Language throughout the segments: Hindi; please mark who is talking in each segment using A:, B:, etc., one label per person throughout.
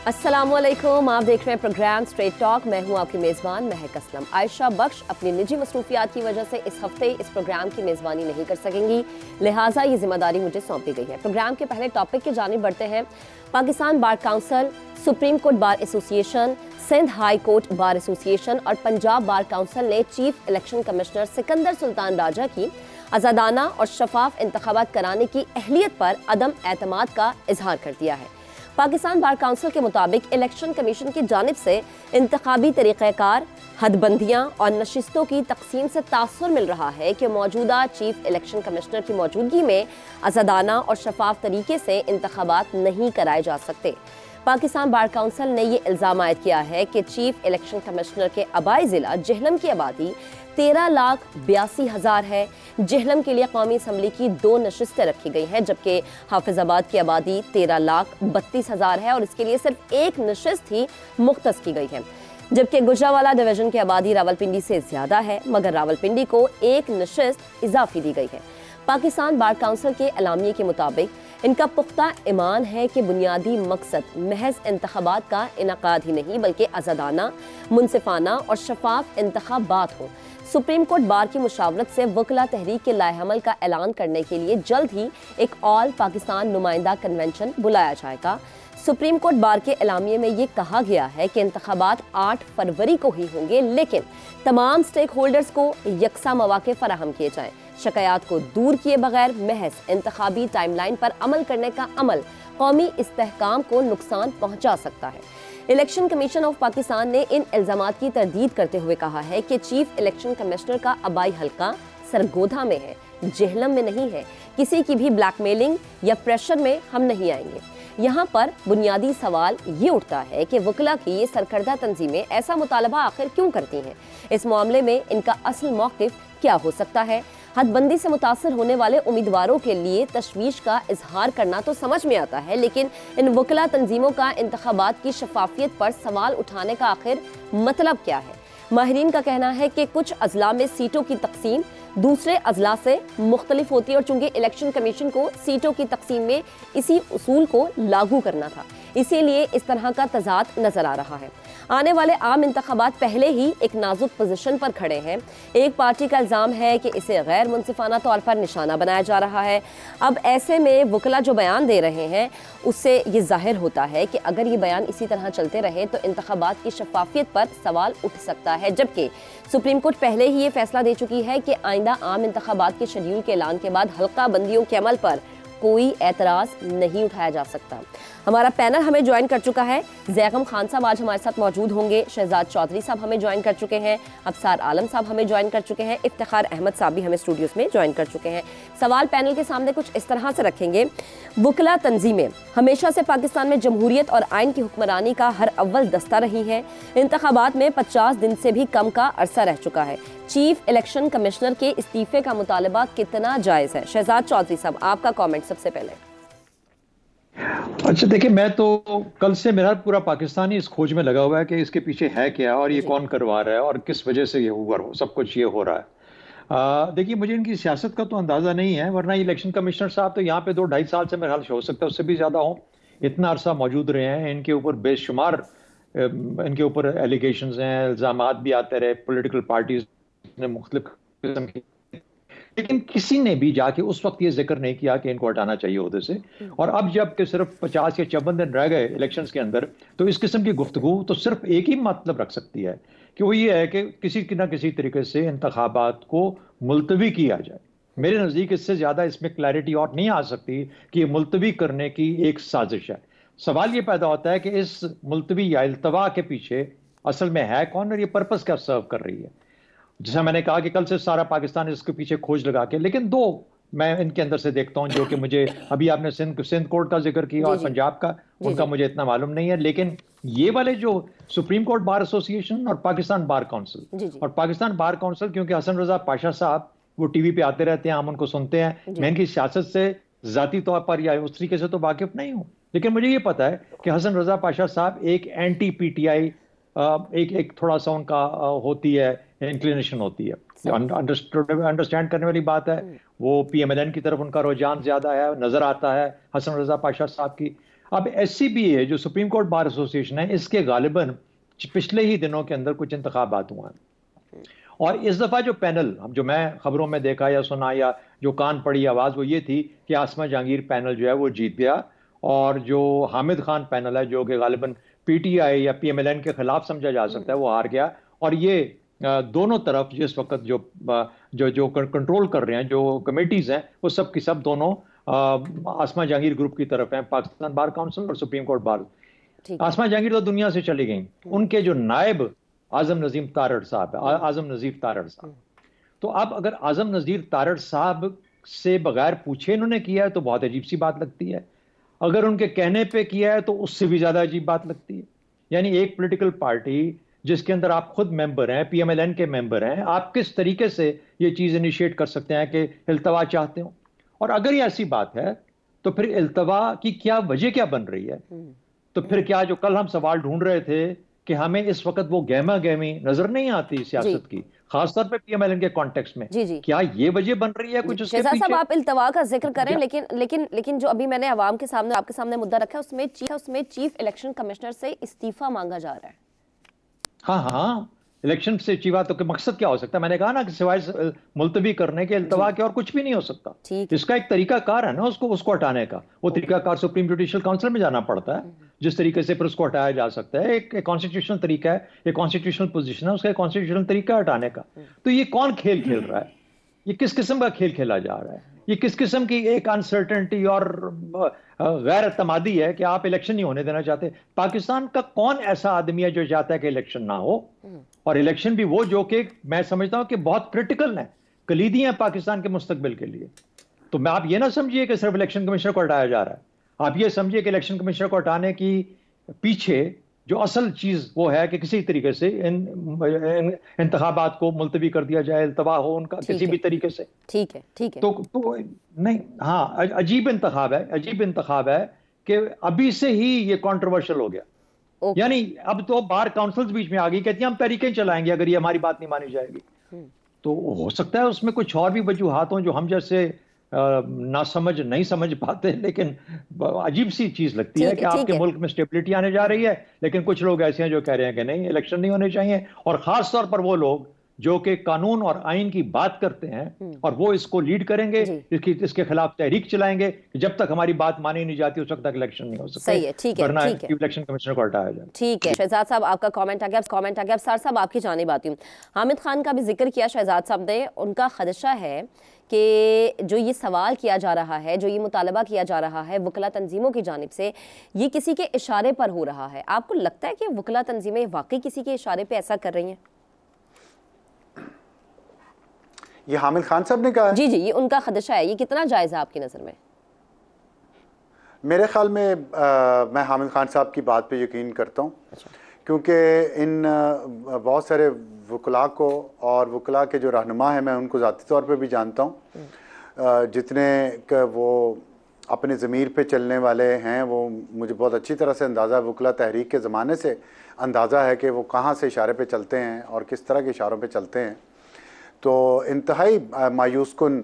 A: अस्सलामुअलैकुम, आप देख रहे हैं प्रोग्राम स्ट्रेट टॉक। मैं हूं आपकी मेज़बान महक असलम। आयशा बख्श अपनी निजी मसरूफियात की वजह से इस हफ्ते इस प्रोग्राम की मेज़बानी नहीं कर सकेंगी, लिहाजा ये जिम्मेदारी मुझे सौंपी गई है। प्रोग्राम के पहले टॉपिक की जानिब बढ़ते हैं। Pakistan bar council, supreme court bar association, Sindh high court bar association और पंजाब बार काउंसिल ने chief election commissioner Sikandar Sultan Raja की आज़ादाना और शफाफ इंतखाबात कराने की अहलियत पर अदम एतमाद का इजहार कर दिया है। पाकिस्तान बार काउंसिल के मुताबिक इलेक्शन कमीशन की जानिब से इंतखाबी तरीक़ाकार, हदबंदियाँ और नशिस्तों की तकसीम से तासुर मिल रहा है कि मौजूदा चीफ इलेक्शन कमिश्नर की मौजूदगी में आज़ादाना और शफाफ तरीके से इंतखाबात नहीं कराए जा सकते। पाकिस्तान बार काउंसिल ने ये इल्ज़ाम आयद किया है कि चीफ इलेक्शन कमिश्नर के आबाई ज़िला जेहलम की आबादी 13,82,000 है। जेहलम के लिए कौमी असम्बली की 2 नशिस्तें रखी गई हैं, जबकि हाफिजाबाद की आबादी 13,32,000 है और इसके लिए सिर्फ एक नशिस्त ही मुख्तस की गई है। जबकि गुजरावाला डिवीजन की आबादी रावलपिंडी से ज़्यादा है, मगर रावलपिंडी को एक नशिस्त इजाफी दी गई है। पाकिस्तान बार काउंसिल के एलामिये के मुताबिक इनका पुख्ता ईमान है कि बुनियादी मकसद महज इंतखाबात का इनकाद ही नहीं बल्कि आज़ादाना, मुनसिफाना और शफाफ इंतखाबात हों। सुप्रीम कोर्ट बार की मुशावरत से वकला तहरीक के लाएहमल का ऐलान करने के लिए जल्द ही एक ऑल पाकिस्तान नुमाइंदा कन्वेंशन बुलाया जाएगा। सुप्रीम कोर्ट बार के एलामिये में ये कहा गया है कि इंतखाबात 8 फरवरी को ही होंगे, लेकिन तमाम स्टेक होल्डर्स को यकसा मौके फराहम किए जाएं। शिकायत को दूर किए बगैर महज इंतखाबी टाइमलाइन पर अमल करने का अमल कौमी इस्तेहकाम को नुकसान पहुंचा सकता है। इलेक्शन कमीशन ऑफ पाकिस्तान ने इन इल्जामात की तरदीद करते हुए कहा है कि चीफ इलेक्शन कमिश्नर का आबाई हल्का सरगोधा में है, जेहलम में नहीं है। किसी की भी ब्लैकमेलिंग या प्रेशर में हम नहीं आएंगे। यहाँ पर बुनियादी सवाल ये उठता है कि वकला की ये सरकर्दा तंजीमें ऐसा मुतालबा आखिर क्यों करती हैं? इस मामले में इनका असल मौक़िफ़ क्या हो सकता है? हदबंदी से मुतासर होने वाले उम्मीदवारों के लिए तशवीश का इजहार करना तो समझ में आता है, लेकिन इन वकला तंजीमों का इंतखाबात की शफाफियत पर सवाल उठाने का आखिर मतलब क्या है? माहिरीन का कहना है कि कुछ अजला में सीटों की तकसीम दूसरे अजला से मुख्तलिफ होती है और चूंकि इलेक्शन कमीशन को सीटों की तकसीम में इसी उसूल को लागू करना था, इसीलिए इस तरह का तजाद नजर आ रहा है। आने वाले आम इंतखाबात पहले ही एक नाजुक पोजीशन पर खड़े हैं। एक पार्टी का इल्ज़ाम है कि इसे गैर मुनसिफाना तौर पर निशाना बनाया जा रहा है। अब ऐसे में वकला जो बयान दे रहे हैं उससे ये जाहिर होता है कि अगर ये बयान इसी तरह चलते रहे तो इंतखाबात की शफाफियत पर सवाल उठ सकता है, जबकि सुप्रीम कोर्ट पहले ही ये फैसला दे चुकी है कि आइंदा आम इंतखाबात के शेड्यूल के ऐलान के बाद हल्का बंदियों के अमल पर कोई एतराज़ नहीं उठाया जा सकता। हमारा पैनल हमें ज्वाइन कर चुका है। जैगम खान साहब आज हमारे साथ मौजूद होंगे, शहजाद चौधरी साहब हमें ज्वाइन कर चुके हैं, अफसार आलम साहब हमें ज्वाइन कर चुके हैं, इफ्तिखार अहमद साहब भी हमें स्टूडियोज में ज्वाइन कर चुके हैं। सवाल पैनल के सामने कुछ इस तरह से रखेंगे। वकला तंजीमें हमेशा से पाकिस्तान में जमहूरियत और आइन की हुक्मरानी का हर अव्वल दस्ता रही हैं। इंतखाबात में 50 दिन से भी कम का अरसा रह चुका है। चीफ इलेक्शन कमिश्नर के इस्तीफे का मुतालबा कितना जायज़ है? शहजाद चौधरी साहब, आपका कॉमेंट सबसे पहले।
B: अच्छा देखिए, मैं तो कल से मेरा पूरा पाकिस्तान ही इस खोज में लगा हुआ है कि इसके पीछे है क्या और ये कौन करवा रहा है और किस वजह से ये हुआ सब कुछ ये हो रहा है। देखिए, मुझे इनकी सियासत का तो अंदाज़ा नहीं है, वरना इलेक्शन कमिश्नर साहब तो यहाँ पे 2-2.5 साल से मेरे ख्याल हो सकता है उससे भी ज़्यादा हो, इतना अरसा मौजूद रहे हैं। इनके ऊपर बेशुमार इनके ऊपर एलिगेशंस हैं, इल्ज़ामात भी आते रहे, पॉलिटिकल पार्टीज ने मुख्तलिफ किस्म की, लेकिन किसी ने भी जाके उस वक्त ये जिक्र नहीं किया कि इनको हटाना चाहिए ओहदे से। और अब जब कि सिर्फ 50 या 54 दिन रह गए इलेक्शंस के अंदर, तो इस किस्म की गुफ्तगू तो सिर्फ एक ही मतलब रख सकती है कि वो ये है कि किसी ना किसी तरीके से इंतखाबात को मुलतवी किया जाए। मेरे नज़दीक इससे ज़्यादा इसमें क्लैरिटी और नहीं आ सकती कि ये मुलतवी करने की एक साजिश है। सवाल ये पैदा होता है कि इस मुलतवी या इल्तवा के पीछे असल में है कौन और ये पर्पस क्या सर्व कर रही है। जैसा मैंने कहा कि कल से सारा पाकिस्तान इसके पीछे खोज लगा के, लेकिन 2 मैं इनके अंदर से देखता हूं जो कि मुझे, अभी आपने सिंध कोर्ट का जिक्र किया और पंजाब का, उनका मुझे इतना मालूम नहीं है, लेकिन ये वाले जो सुप्रीम कोर्ट बार एसोसिएशन और पाकिस्तान बार काउंसिल, और पाकिस्तान बार काउंसिल क्योंकि हसन रजा पाशा साहब वो टीवी पे आते रहते हैं, हम उनको सुनते हैं, मैं इनकी सियासत से जाती तौर पर या उस तरीके से तो वाकिफ नहीं हूँ, लेकिन मुझे ये पता है कि हसन रजा पाशा साहब एक एंटी पीटीआई एक थोड़ा सा उनका होती है इंक्लिनेशन होती है। अंडरस्टैंड करने वाली बात है। वो PMLN की तरफ उनका रुझान ज्यादा है, नजर आता है हसन रजा पाशा साहब की। अब SCBA जो सुप्रीम कोर्ट बार एसोसिएशन है, इसके गालिबन पिछले ही दिनों के अंदर कुछ इंतखाबात हुए हैं, और इस दफा जो पैनल जो मैं खबरों में देखा या सुना या जो कान पड़ी आवाज वो ये थी कि आसमा जहांगीर पैनल जो है वो जीत गया, और जो हामिद खान पैनल है जो कि गालिबन PTI या PMLN के खिलाफ समझा जा सकता है वो हार गया। और ये दोनों तरफ जिस वक्त जो जो जो कंट्रोल कर रहे हैं, जो कमेटीज हैं, वो सब की सब दोनों आसमा जहांगीर ग्रुप की तरफ हैं, पाकिस्तान बार काउंसिल और सुप्रीम कोर्ट बार। आसमा जहांगीर तो दुनिया से चली गई, उनके जो नायब आजम नजीर तारड़ साहब, तो अब अगर आजम नजीर तारड़ साहब से बगैर पूछे इन्होंने किया है तो बहुत अजीब सी बात लगती है, अगर उनके कहने पे किया है तो उससे भी ज्यादा अजीब बात लगती है। यानी एक पॉलिटिकल पार्टी जिसके अंदर आप खुद मेंबर हैं, PMLN के मेंबर हैं, आप किस तरीके से ये चीज इनिशिएट कर सकते हैं कि इल्तवा चाहते हो? और अगर ये ऐसी बात है तो फिर इल्तवा की क्या वजह क्या बन रही है? तो फिर क्या जो कल हम सवाल ढूंढ रहे थे कि हमें इस वक्त वो गहमा गहमी नजर नहीं आती सियासत की, खासतौर पे PMLN के कॉन्टेक्स्ट में, क्या ये वजह बन रही है कुछ उसके पीछे?
A: साहब आप इल्तवा का जिक्र करें, लेकिन जो अभी मैंने आवाम के सामने आपके सामने मुद्दा रखा है उसमें चीफ इलेक्शन कमिश्नर से इस्तीफा मांगा जा रहा है।
B: हाँ, इलेक्शन से चीवा तो मकसद क्या हो सकता है? मैंने कहा ना कि सिवाय मुलतवी करने के इल्तवा के और कुछ भी नहीं हो सकता। इसका एक तरीकाकार है ना उसको हटाने का। वो तरीकाकार सुप्रीम जुडिशियल काउंसिल में जाना पड़ता है, जिस तरीके से फिर उसको हटाया जा सकता है। एक कॉन्स्टिट्यूशनल तरीका है, एक कॉन्स्टिट्यूशनल पोजीशन है, उसका कॉन्स्टिट्यूशनल तरीका हटाने का। तो ये कौन खेल खेल रहा है? ये किस किस्म का खेल खेला जा रहा है? ये किस किस्म की एक अनसर्टेनिटी और गैर एतमादी है कि आप इलेक्शन नहीं होने देना चाहते? पाकिस्तान का कौन ऐसा आदमी है जो चाहता है कि इलेक्शन ना हो? और इलेक्शन भी वो जो कि मैं समझता हूं कि बहुत क्रिटिकल है, कलीदी है पाकिस्तान के मुस्तकबिल के लिए। तो मैं आप ये ना समझिए कि सिर्फ इलेक्शन कमिश्नर को हटाया जा रहा है, आप ये समझिए कि इलेक्शन कमिश्नर को हटाने की पीछे जो असल चीज वो है कि किसी तरीके से इन इंतखाबात को मुलतवी कर दिया जाए, इल्तवा हो उनका किसी भी तरीके से।
A: ठीक है
B: तो नहीं, हाँ, अजीब इंतखाब है कि अभी से ही ये कंट्रोवर्शियल हो गया। यानी अब तो बार काउंसिल्स बीच में आ गई, कहती हैं हम तहरीकें चलाएंगे अगर ये हमारी बात नहीं मानी जाएगी। तो हो सकता है उसमें कुछ और भी वजूहात हों जो हम जैसे ना समझ नहीं समझ पाते, लेकिन अजीब सी चीज लगती है कि आपके मुल्क में स्टेबिलिटी आने जा रही है, लेकिन कुछ लोग ऐसे हैं जो कह रहे हैं कि नहीं, इलेक्शन नहीं होने चाहिए। और खास तौर पर वो लोग जो कि कानून और आइन की बात करते हैं और वो इसको लीड करेंगे, इसके खिलाफ तहरीक चलाएंगे कि जब तक हमारी बात मानी नहीं जाती उस वक्त तक इलेक्शन नहीं हो सकता।
A: सही है, ठीक है, ठीक है,
B: इलेक्शन कमिश्नर को हटाया जाए।
A: ठीक है। शहजाद साहब आपका कमेंट आ गया। सर साहब आपकी जानिब आती हूँ। हामिद खान का भी जिक्र किया शहजाद साहब ने, उनका खदशा है कि जो ये सवाल किया जा रहा है, जो ये मुतालबा किया जा रहा है वकला तंजीमों की जानिब से, ये किसी के इशारे पर हो रहा है। आपको लगता है कि वकला तंजीमें वाकई किसी के इशारे पर ऐसा कर रही हैं?
C: ये हामिद खान साहब ने कहा है?
A: जी, ये उनका खदशा है। ये कितना जायज़ है आपकी नज़र में?
C: मेरे ख्याल में मैं हामिद खान साहब की बात पे यकीन करता हूँ। अच्छा। क्योंकि इन बहुत सारे वकला को और वकला के जो रहनुमा हैं मैं उनको ज़ाती तौर पे भी जानता हूँ। जितने वो अपने ज़मीर पे चलने वाले हैं वो मुझे बहुत अच्छी तरह से अंदाज़ा है। वकला तहरीक के ज़माने से अंदाज़ा है कि वो कहाँ से इशारे पे चलते हैं और किस तरह के इशारों पे चलते हैं। तो इंतहाई मायूस कुन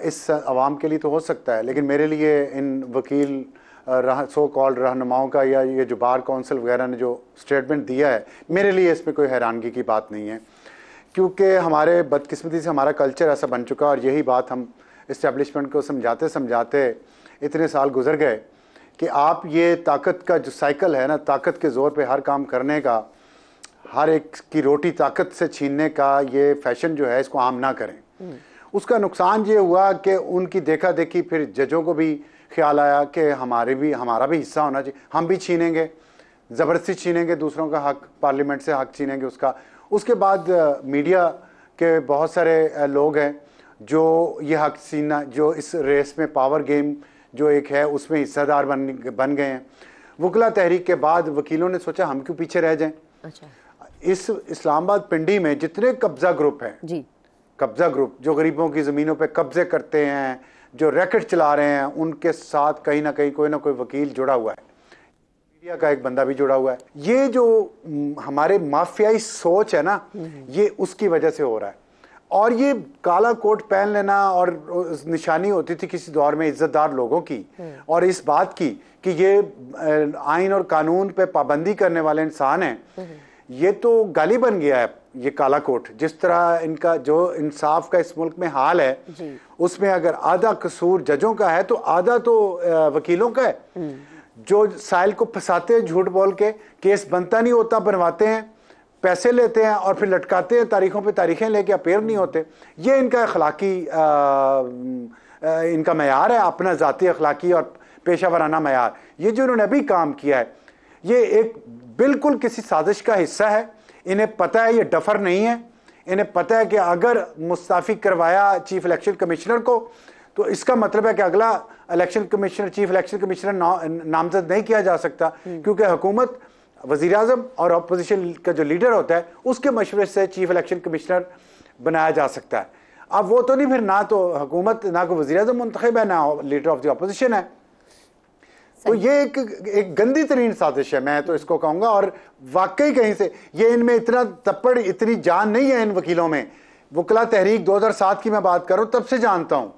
C: इस अवाम के लिए तो हो सकता है, लेकिन मेरे लिए इन वकील सो कॉल्ड रहनुमाओं का या ये जो बार काउंसिल वगैरह ने जो स्टेटमेंट दिया है, मेरे लिए इसमें कोई हैरानगी की बात नहीं है। क्योंकि हमारे बदकिस्मती से हमारा कल्चर ऐसा बन चुका, और यही बात हम इस्टेब्लिशमेंट को समझाते समझाते इतने साल गुजर गए कि आप ये ताकत का जो साइकिल है ना, ताकत के ज़ोर पे हर काम करने का, हर एक की रोटी ताकत से छीनने का ये फैशन जो है, इसको आम ना करें। उसका नुकसान ये हुआ कि उनकी देखा देखी फिर जजों को भी ख्याल आया कि हमारा भी हिस्सा होना चाहिए, हम भी छीनेंगे, ज़बरदस्ती छीनेंगे दूसरों का हक, पार्लियामेंट से हक छीनेंगे उसका। उसके बाद मीडिया के बहुत सारे लोग हैं जो ये हक छीनना, जो इस रेस में पावर गेम जो एक है उसमें हिस्सेदार बन गए हैं। वकला तहरीक के बाद वकीलों ने सोचा हम क्यों पीछे रह जाएं। अच्छा। इस इस्लामाबाद पिंडी में जितने कब्जा ग्रुप हैं जी, कब्जा ग्रुप जो गरीबों की ज़मीनों पे कब्जे करते हैं, जो रैकेट चला रहे हैं, उनके साथ कहीं ना कहीं कोई ना कोई वकील जुड़ा हुआ है। का एक बंदा भी जुड़ा हुआ है। ये जो हमारे माफियाई सोच है ना, ये उसकी वजह से हो रहा है। और ये काला कोट पहन लेना और निशानी होती थी किसी दौर में इज्जतदार लोगों की, और इस बात की कि ये आइन और कानून पे पाबंदी करने वाले इंसान हैं, ये तो गाली बन गया है ये काला कोट। जिस तरह इनका जो इंसाफ का इस मुल्क में हाल है, उसमें अगर आधा कसूर जजों का है तो आधा तो वकीलों का है, जो साइल को फंसाते हैं झूठ बोल के, केस बनता नहीं होता बनवाते हैं, पैसे लेते हैं और फिर लटकाते हैं, तारीखों पे तारीखें लेके अपेयर नहीं होते। ये इनका अखलाकी इनका मयार है, अपना ज़ाती अखलाकी और पेशा वराना मयार। ये जो इन्होंने अभी काम किया है, ये एक बिल्कुल किसी साजिश का हिस्सा है। इन्हें पता है ये डफर नहीं है, इन्हें पता है कि अगर मुस्ताफ़ी करवाया चीफ इलेक्शन कमिश्नर को तो इसका मतलब है कि अगला election commissioner, chief election commissioner नामजद नहीं किया जा सकता, क्योंकि हुकूमत, वज़ीर आज़म और अपोजिशन का जो लीडर होता है उसके मशवरे से चीफ इलेक्शन कमिश्नर बनाया जा सकता है। अब वो तो नहीं, फिर ना तो हुकूमत, ना को वज़ीर आज़म मुंतखब है, ना लीडर ऑफ द अपोजिशन है। तो ये एक गंदी तरीन साजिश है, मैं तो इसको कहूँगा। और वाकई कहीं से ये इनमें इतना तप्पड़, इतनी जान नहीं है इन वकीलों में। वकला तहरीक 2007 की मैं बात करूँ, तब से जानता हूँ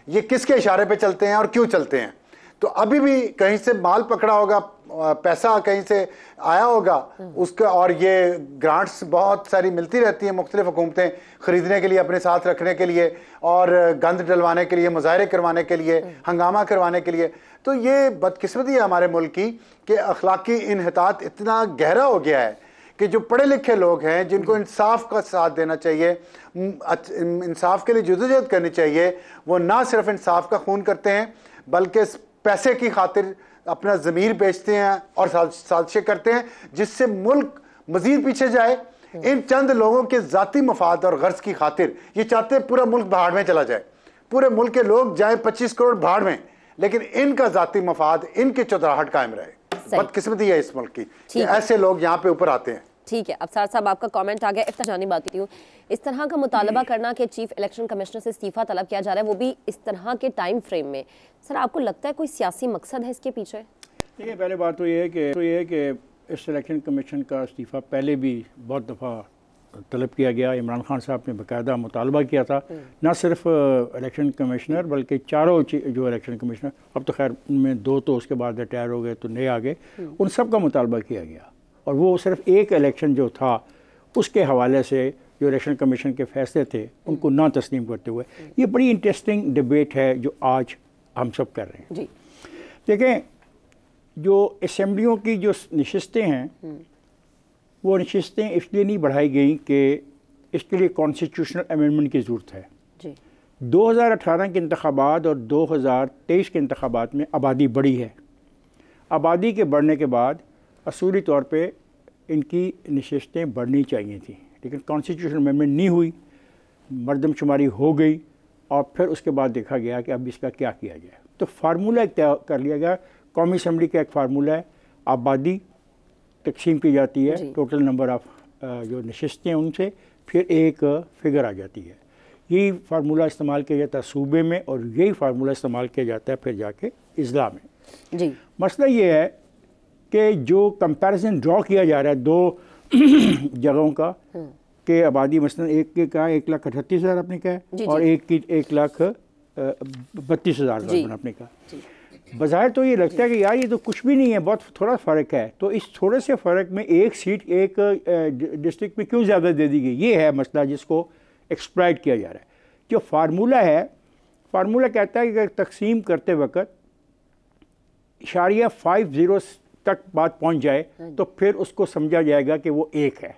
C: ये किसके इशारे पे चलते हैं और क्यों चलते हैं। तो अभी भी कहीं से माल पकड़ा होगा, पैसा कहीं से आया होगा उसका, और ये ग्रांट्स बहुत सारी मिलती रहती हैं मुख्तलिफ हुकूमतें खरीदने के लिए, अपने साथ रखने के लिए, और गंद डलवाने के लिए, मुजाहरे करवाने के लिए, हंगामा करवाने के लिए। तो ये बदकिस्मती है हमारे मुल्क की कि अखलाकी इन्हितात इतना गहरा हो गया है कि जो पढ़े लिखे लोग हैं, जिनको इंसाफ का साथ देना चाहिए, इंसाफ के लिए जदोजहद करनी चाहिए, वो ना सिर्फ इंसाफ का खून करते हैं बल्कि पैसे की खातिर अपना ज़मीर बेचते हैं और साजिशें करते हैं जिससे मुल्क मजीद पीछे जाए। इन चंद लोगों के ज़ाती मफाद और गर्ज की खातिर ये चाहते हैं पूरा मुल्क भाड़ में चला जाए, पूरे मुल्क के लोग जाए 25 करोड़ भाड़ में, लेकिन इनका ज़ाती मफाद, इनकी चौधराहट कायम रहे। बदकिस्मती है इस मुल्क की कि ऐसे लोग यहाँ पे ऊपर आते हैं।
A: ठीक है, अफसार साहब आपका कमेंट आ गया। इफ्ताजानी बात की हूँ, इस तरह का मुतालबा करना कि चीफ इलेक्शन कमिश्नर से इस्तीफा तलब किया जा रहा है, वो भी इस तरह के टाइम फ्रेम में, सर आपको लगता है कोई सियासी मकसद है इसके पीछे?
D: देखिए, पहले बात तो ये है कि इस इलेक्शन कमीशन का इस्तीफ़ा पहले भी बहुत दफ़ा तलब किया गया। इमरान खान साहब ने बाकायदा मुतालबा किया था, ना सिर्फ इलेक्शन कमिश्नर बल्कि चारों जो इलेक्शन कमिश्नर, अब तो खैर उनमें 2 तो उसके बाद रिटायर हो गए तो नए आ गए, उन सब का मुतालबा किया गया। और वो सिर्फ एक इलेक्शन जो था उसके हवाले से जो इलेक्शन कमीशन के फैसले थे उनको ना तस्लीम करते हुए, ये बड़ी इंटरेस्टिंग डिबेट है जो आज हम सब कर रहे हैं। देखें, जो असम्बलियों की जो नशिस्तें हैं, वो नशिस्तें इसलिए नहीं बढ़ाई गई कि इसके लिए कॉन्स्टिट्यूशनल अमेंडमेंट की ज़रूरत है। 2018 के इंतखाबात और 2023 के इंतखाबात में आबादी बढ़ी है। आबादी के बढ़ने के बाद असूली तौर पे इनकी नशिस्तें बढ़नी चाहिए थी, लेकिन कॉन्स्टिट्यूशनल अमेंडमेंट नहीं हुई, मरदमशुमारी हो गई, और फिर उसके बाद देखा गया कि अब इसका क्या किया जाए। तो फार्मूला एक तय कर लिया गया, कौमी असम्बली का एक फार्मूला है, आबादी तकसीम की जाती है, टोटल नंबर ऑफ़ जो नशिस्तें हैं उनसे, फिर एक फिगर आ जाती है। यही फार्मूला इस्तेमाल किया जाता है सूबे में, और यही फार्मूला इस्तेमाल किया जाता है फिर जाके इज़्ला में। मसला ये है कि जो कंपैरिजन ड्रॉ किया जा रहा है 2 जगहों का, कि आबादी मसलन एक के का 1,38,000 आपने कहा, और एक की 1,32,000 आपने कहा। बज़ाहिर तो ये लगता है कि यार ये तो कुछ भी नहीं है, बहुत थोड़ा फ़र्क है, तो इस थोड़े से फ़र्क में एक सीट एक डिस्ट्रिक्ट में क्यों ज़्यादा दे दी गई, ये है मसला जिसको एक्सप्लॉइट किया जा रहा है। जो फार्मूला है, फार्मूला कहता है कि अगर तकसीम करते वक्त *50 तक बात पहुंच जाए तो फिर उसको समझा जाएगा कि वो एक है,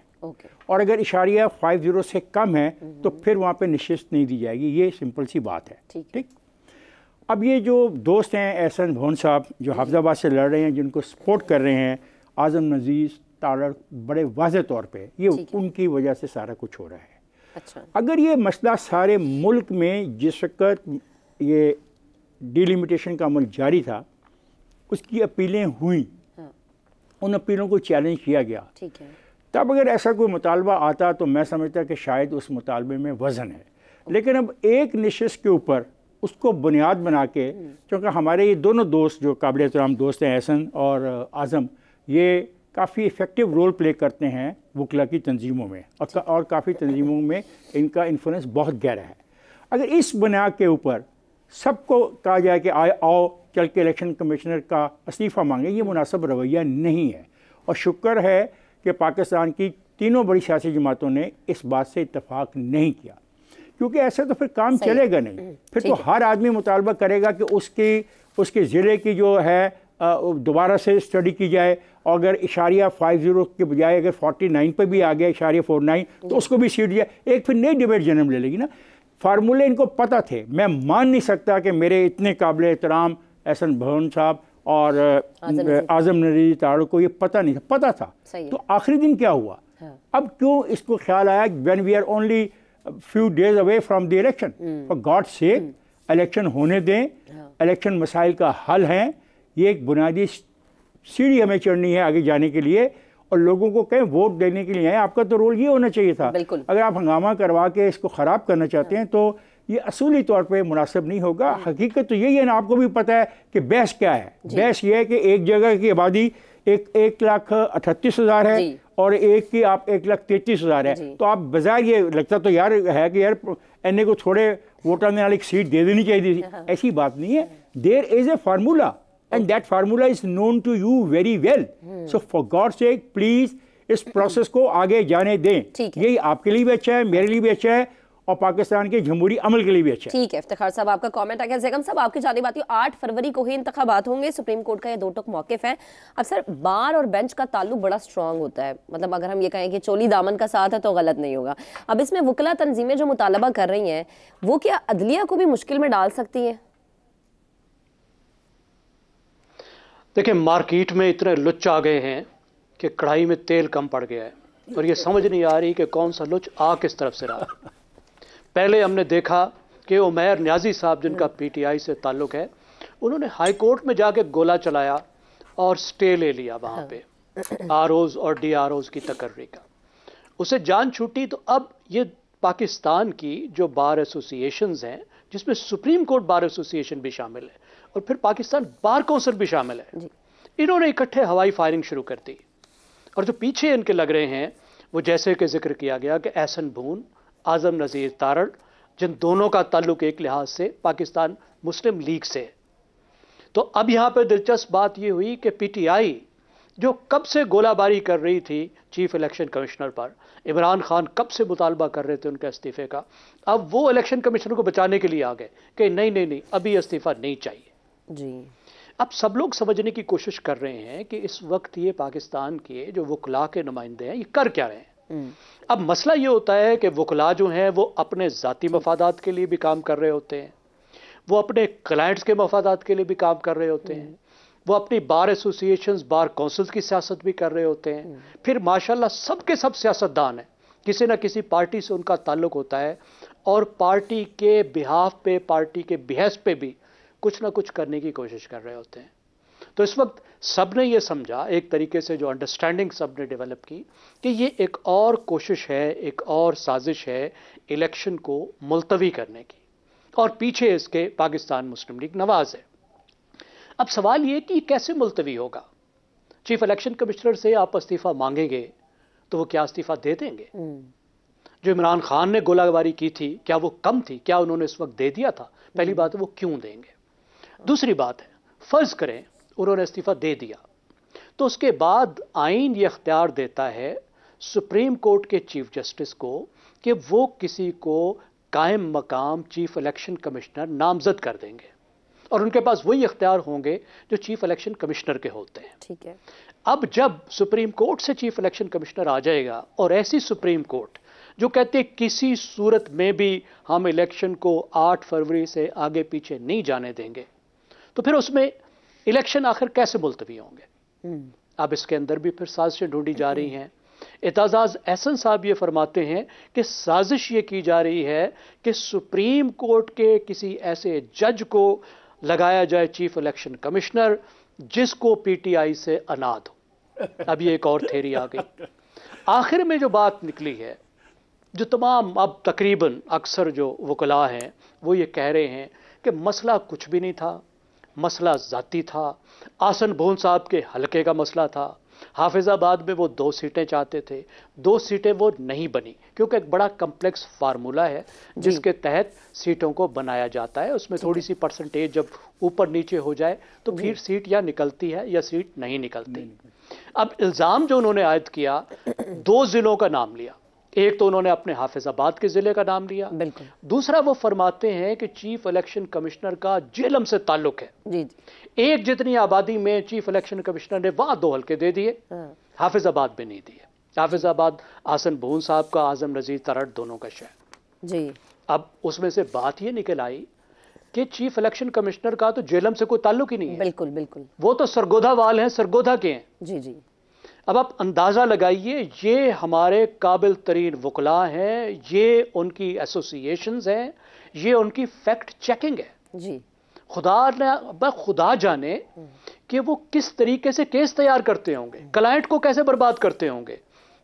D: और अगर *50 से कम है तो फिर वहाँ पे नशिस्त नहीं दी जाएगी। ये सिंपल सी बात है। ठीक। अब ये जो दोस्त हैं एहसन भोन साहब जो हाफिजाबाद से लड़ रहे हैं, जिनको सपोर्ट कर रहे हैं आज़म नज़ीर तारड़, बड़े वाज़े तौर पे ये उनकी वजह से सारा कुछ हो रहा है।
A: अच्छा।
D: अगर ये मसला सारे मुल्क में जिस वक्त ये डिलिमिटेशन का अमल जारी था उसकी अपीलें हुई, उन अपीलों को चैलेंज किया गया,
A: ठीक है,
D: तब अगर ऐसा कोई मुतालबा आता तो मैं समझता कि शायद उस मुतालबे में वज़न है। लेकिन अब एक नशिस्त के ऊपर उसको बुनियाद बना के, क्योंकि हमारे ये दोनों दोस्त जो काबिल एहतराम दोस्त हैं एहसन और आज़म, ये काफ़ी इफ़ेक्टिव रोल प्ले करते हैं वकला की तंजीमों में, और काफ़ी तंजीमों में इनका इन्फ्लुएंस बहुत गहरा है। अगर इस बुनियाद के ऊपर सबको कहा जाए कि आओ चल के इलेक्शन कमिश्नर का इस्तीफ़ा मांगे, ये मुनासिब रवैया नहीं है। और शुक्र है कि पाकिस्तान की तीनों बड़ी सियासी जमातों ने इस बात से इत्तफाक नहीं किया, क्योंकि ऐसे तो फिर काम चलेगा नहीं। फिर तो हर आदमी मुतालबा करेगा कि उसके ज़िले की जो है दोबारा से स्टडी की जाए, और अगर इशारिया 50 के बजाय अगर 49 पे भी आ गया इशारिया 49 तो उसको भी सीट दिया। एक फिर नई डिबेट जन्म ले लेगी ना। फार्मूले इनको पता थे। मैं मान नहीं सकता कि मेरे इतने काबिल एहतराम एहसन भवन साहब और आज़म नज़ीर तारड़ को ये पता नहीं था, पता था। तो आखिरी दिन क्या हुआ? हाँ। अब क्यों इसको ख्याल आया when we are only few days away from the election? For god sake election होने दें। इलेक्शन मसाइल का हल है, ये एक बुनियादी सीढ़ी हमें चढ़नी है आगे जाने के लिए, और लोगों को कहें वोट देने के लिए आए। आपका तो रोल ये होना चाहिए था। अगर आप हंगामा करवा के इसको ख़राब करना चाहते हैं तो ये असूली तौर पे मुनासिब नहीं होगा। हकीकत तो यही है ना, आपको भी पता है कि बहस क्या है। बहस ये है कि एक जगह की आबादी 1,38,000 है और एक की आप 1,33,000 है। तो आप बजाय ये लगता तो यार है कि यार एनए को थोड़े वोट आने वाली सीट दे देनी चाहिए थी। ऐसी बात नहीं है। There is a formula and that formula is known to you very well. So for God's sake, please इस प्रोसेस को आगे जाने दें। यही आपके लिए भी अच्छा है, मेरे लिए भी अच्छा है, और पाकिस्तान के जमहूरी अमल के लिए भी अच्छा है।
A: ठीक है, इफ्तिखार साहब आपका कमेंट आ गया। ज़ैगम साहब आपकी जानिब आती हूं, 8 फरवरी को ही इंतखाबात होंगे। सुप्रीम कोर्ट का ये 2 टुक मौकिफ है। अब सर बार और बेंच का ताल्लुक बड़ा स्ट्रांग होता है, मतलब अगर हम ये कहें कि चोली दामन का साथ है तो गलत नहीं होगा। अब इसमें वकला तंजीमें जो मुतालबा कर रही हैं वो क्या अदलिया को भी मुश्किल में डाल सकती हैं?
E: देखिए, मार्केट में इतने लुच्च आ गए हैं कि कढ़ाई में तेल कम पड़ गया है, और ये समझ नहीं आ रही कि कौन सा लुच्च आ किस तरफ से रहा। पहले हमने देखा कि उमैर न्याजी साहब, जिनका पीटीआई से ताल्लुक है, उन्होंने हाई कोर्ट में जाके गोला चलाया और स्टे ले लिया वहाँ पे आरओज और डीआरओज की तकर्री का। उसे जान छूटी। तो अब ये पाकिस्तान की जो बार एसोसिएशंस हैं, जिसमें सुप्रीम कोर्ट बार एसोसिएशन भी शामिल है और फिर पाकिस्तान बार काउंसिल भी शामिल है, इन्होंने इकट्ठे हवाई फायरिंग शुरू कर दी। और जो पीछे इनके लग रहे हैं वो जैसे कि जिक्र किया गया कि एहसन भून, आज़म नज़ीर तारड़, जिन दोनों का ताल्लुक एक लिहाज से पाकिस्तान मुस्लिम लीग से है। तो अब यहाँ पर दिलचस्प बात ये हुई कि पीटीआई जो कब से गोलाबारी कर रही थी चीफ इलेक्शन कमिश्नर पर, इमरान खान कब से मुतालबा कर रहे थे उनके इस्तीफे का, अब वो इलेक्शन कमिश्नर को बचाने के लिए आ गए कि नहीं अभी इस्तीफा नहीं चाहिए
A: जी।
E: अब सब लोग समझने की कोशिश कर रहे हैं कि इस वक्त ये पाकिस्तान के जो वकला के नुमाइंदे हैं ये कर क्या रहे हैं। अब मसला ये होता है कि वकला जो हैं वो अपने ज़ाती मफादात के लिए भी काम कर रहे होते हैं, वो अपने क्लाइंट्स के मफादात के लिए भी काम कर रहे होते हैं, वो अपनी बार एसोसिएशंस, बार काउंसिल्स की सियासत भी कर रहे होते हैं। फिर माशाल्लाह सबके सब सियासतदान हैं, किसी ना किसी पार्टी से उनका ताल्लुक होता है, और पार्टी के बिहाफ पे, पार्टी के बिहस पे भी कुछ ना कुछ करने की कोशिश कर रहे होते हैं। तो इस वक्त सब ने ये समझा, एक तरीके से जो अंडरस्टैंडिंग सब ने डेवलप की, कि ये एक और कोशिश है, एक और साजिश है इलेक्शन को मुलतवी करने की, और पीछे इसके पाकिस्तान मुस्लिम लीग नवाज है। अब सवाल ये कि कैसे मुलतवी होगा? चीफ इलेक्शन कमिश्नर से आप इस्तीफा मांगेंगे तो वो क्या इस्तीफा दे देंगे? जो इमरान खान ने गोलाबारी की थी, क्या वो कम थी? क्या उन्होंने इस वक्त दे दिया था? पहली बात है वो क्यों देंगे। दूसरी बात है, फर्ज करें उन्होंने इस्तीफा दे दिया, तो उसके बाद आईन ये अख्तियार देता है सुप्रीम कोर्ट के चीफ जस्टिस को कि वो किसी को कायम मकाम चीफ इलेक्शन कमिश्नर नामजद कर देंगे, और उनके पास वही इख्तियार होंगे जो चीफ इलेक्शन कमिश्नर के होते हैं।
A: ठीक है।
E: अब जब सुप्रीम कोर्ट से चीफ इलेक्शन कमिश्नर आ जाएगा, और ऐसी सुप्रीम कोर्ट जो कहते हैं किसी सूरत में भी हम इलेक्शन को 8 फरवरी से आगे पीछे नहीं जाने देंगे, तो फिर उसमें इलेक्शन आखिर कैसे मुलतवी होंगे? अब इसके अंदर भी फिर साजिशें ढूंढी जा रही हैं। एताजाज एहसन साहब ये फरमाते हैं कि साजिश ये की जा रही है कि सुप्रीम कोर्ट के किसी ऐसे जज को लगाया जाए चीफ इलेक्शन कमिश्नर जिसको पीटीआई से अनाद हो। अब ये एक और थ्योरी आ गई। आखिर में जो बात निकली है, जो तमाम अब तकरीबन अक्सर जो वकला हैं वो ये कह रहे हैं कि मसला कुछ भी नहीं था, मसला ज़ाती था, आसन भोन साहब के हलके का मसला था, हाफिजाबाद में वो 2 सीटें चाहते थे, 2 सीटें वो नहीं बनी, क्योंकि एक बड़ा कम्प्लेक्स फार्मूला है जिसके तहत सीटों को बनाया जाता है। उसमें थोड़ी सी परसेंटेज जब ऊपर नीचे हो जाए तो फिर सीट या निकलती है या सीट नहीं निकलती। अब इल्ज़ाम जो उन्होंने आयद किया, 2 ज़िलों का नाम लिया। एक तो उन्होंने अपने हाफिजाबाद के ज़िले का नाम लिया, दूसरा वो फरमाते हैं कि चीफ इलेक्शन कमिश्नर का जेलम से ताल्लुक है। जी। एक जितनी आबादी में चीफ इलेक्शन कमिश्नर ने वहां 2 हल्के दे दिए, हाफिजाबाद में नहीं दिए। हाफिजाबाद आसन भून साहब का, आजम रजीज तरट दोनों का शहर जी। अब उसमें से बात ये निकल आई कि चीफ इलेक्शन कमिश्नर का तो जेलम से कोई ताल्लुक ही नहीं है। बिल्कुल बिल्कुल, वो तो सरगोधा वाल हैं, सरगोधा के हैं। जी जी। अब आप अंदाज़ा लगाइए, ये हमारे काबिल तरीन वकला हैं, ये उनकी एसोसिएशंस हैं, ये उनकी फैक्ट चेकिंग है जी। खुदा जाने कि वो किस तरीके से केस तैयार करते होंगे, क्लाइंट को कैसे बर्बाद करते होंगे,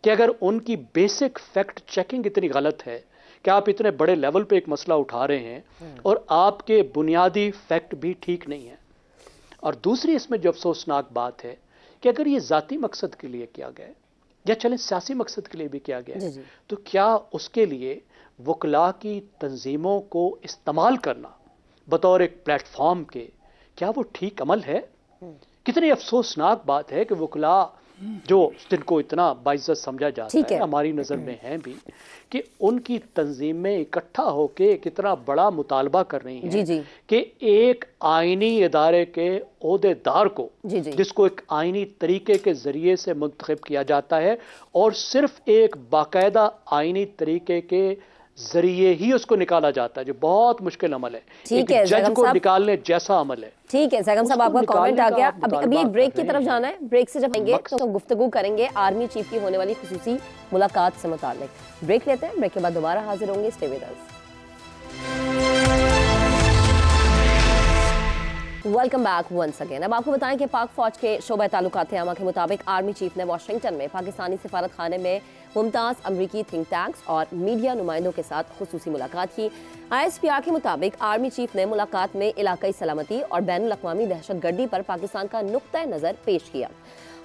E: कि अगर उनकी बेसिक फैक्ट चेकिंग इतनी गलत है कि आप इतने बड़े लेवल पे एक मसला उठा रहे हैं और आपके बुनियादी फैक्ट भी ठीक नहीं है। और दूसरी इसमें जो अफसोसनाक बात है कि अगर ये ज़ाती मकसद के लिए किया गया या चले सियासी मकसद के लिए भी किया गया है, तो क्या उसके लिए वकला की तंजीमों को इस्तेमाल करना बतौर एक प्लेटफॉर्म के, क्या वो ठीक अमल है? कितनी अफसोसनाक बात है कि वकला जो जिनको इतना बाइज्जत समझा जाता है, हमारी नज़र में हैं भी, कि उनकी तंजीमें इकट्ठा होके कितना बड़ा मुतालबा कर रही हैं कि एक आईनी इदारे के ओहदेदार को, जिसको एक आईनी तरीके के ज़रिए से मुंतखब किया जाता है और सिर्फ एक बाकायदा आईनी तरीके के जरिए ही उसको निकाला जाता है, जो बहुत मुश्किल अमल है। ठीक है, जज को निकालने जैसा अमल है। ठीक है सैगम साहब, आपका कमेंट आ गया। अभी एक ब्रेक की तरफ जाना है। ब्रेक से जब आएंगे तो गुफ्तगू करेंगे आर्मी चीफ की होने वाली खुसूसी मुलाकात से मुताल्लिक। ब्रेक लेते हैं, ब्रेक के बाद दोबारा हाजिर होंगे। Stay with us. Welcome back once again. अब आपको बताएं कि पाक फौज के शोबा ताल्लुकात आमा के मुताबिक आर्मी चीफ ने वाशिंगटन में पाकिस्तानी सिफारत खाने में मुमताज़ अमरीकी थिंक टैंक्स और मीडिया नुमाइंदों के साथ खुसूसी मुलाकात की। ISPR के मुताबिक आर्मी चीफ ने मुलाकात में इलाकाई सलामती और बैनुल-अक़वामी दहशतगर्दी पर पाकिस्तान का नुक्ता नज़र पेश किया।